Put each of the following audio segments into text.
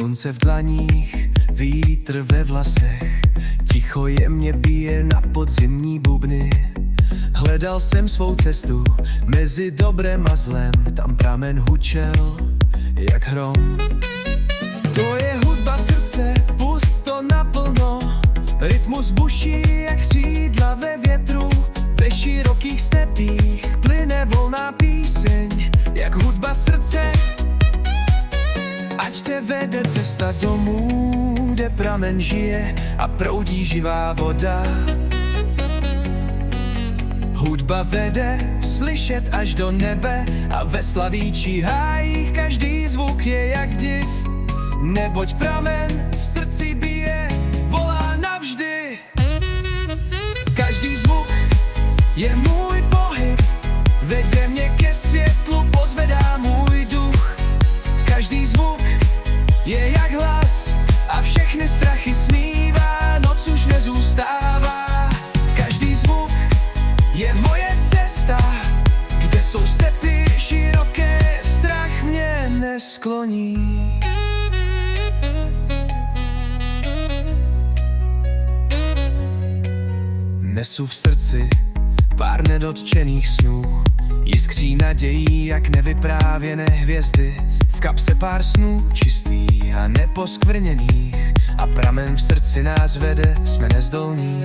Slunce v dlaních, vítr ve vlasech, ticho jemně bije na podzimní bubny. Hledal jsem svou cestu mezi dobrem a zlem, tam pramen hučel jak hrom. To je hudba srdce, pust to naplno, rytmus buší jak křídla ve větru. Ve širokých stepích plyne volná píseň, jak hudba srdce. Ať tě vede cesta domů, kde pramen žije a proudí živá voda. Hudba vede slyšet až do nebe a ve slavíčích hájích každý zvuk je jak div. Neboť pramen v srdci bije, volá navždy. Každý zvuk je můj pohyb, vede mě ke světlu, pozvedá můj duch. Každý zvuk je jak hlas a všechny strachy smívá, noc už nezůstává. Každý zvuk je moje cesta, kde jsou stepy široké, strach mě neskloní. Nesu v srdci pár nedotčených snů, jiskří nadějí jak nevyprávěné hvězdy. V kapse pár snů čistých a neposkvrněných a pramen v srdci nás vede, jsme nezdolní.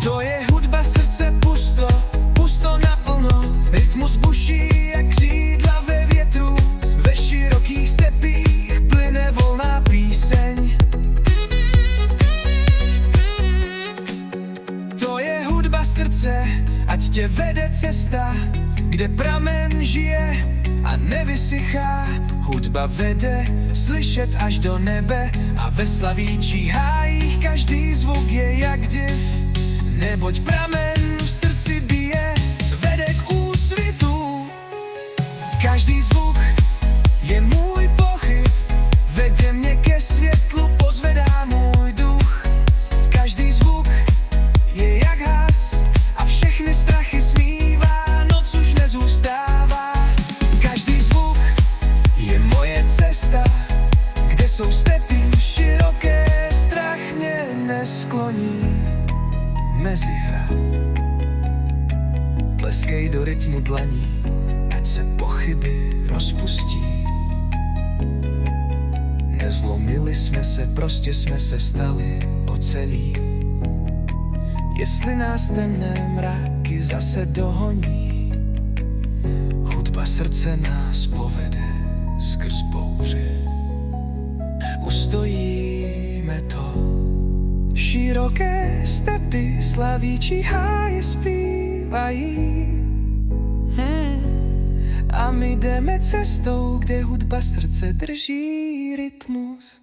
To je hudba srdce, pusto, pusto naplno, rytmus buší jak křídla ve větru. Ve širokých stepích plyne volná píseň. To je hudba srdce, ať tě vede cesta, kde pramen žije a nevysychá. Hudba vede slyšet až do nebe a ve slavíčích hájích každý zvuk je jak div. Neboť pramen v srdci bije, vede k úsvitu. Každý zvuk je můj pohyb, vede mě ke světlu, pozvedá můj duch. Každý zvuk je jak has a všechny strachy smívá, noc už nezůstává. Každý zvuk je moje cesta, kde jsou stepy široké, strach mě neskloní. Mezihra, tleskej do rytmu dlaní, ať se pochyby rozpustí. Nezlomili jsme se, prostě jsme se stali ocelí. Jestli nás temné mraky zase dohoní, hudba srdce nás povede skrz bouře. Ustojíme to. Široké stepy, slavíčí háje zpívají. A my jdeme cestou, kde hudba srdce drží rytmus.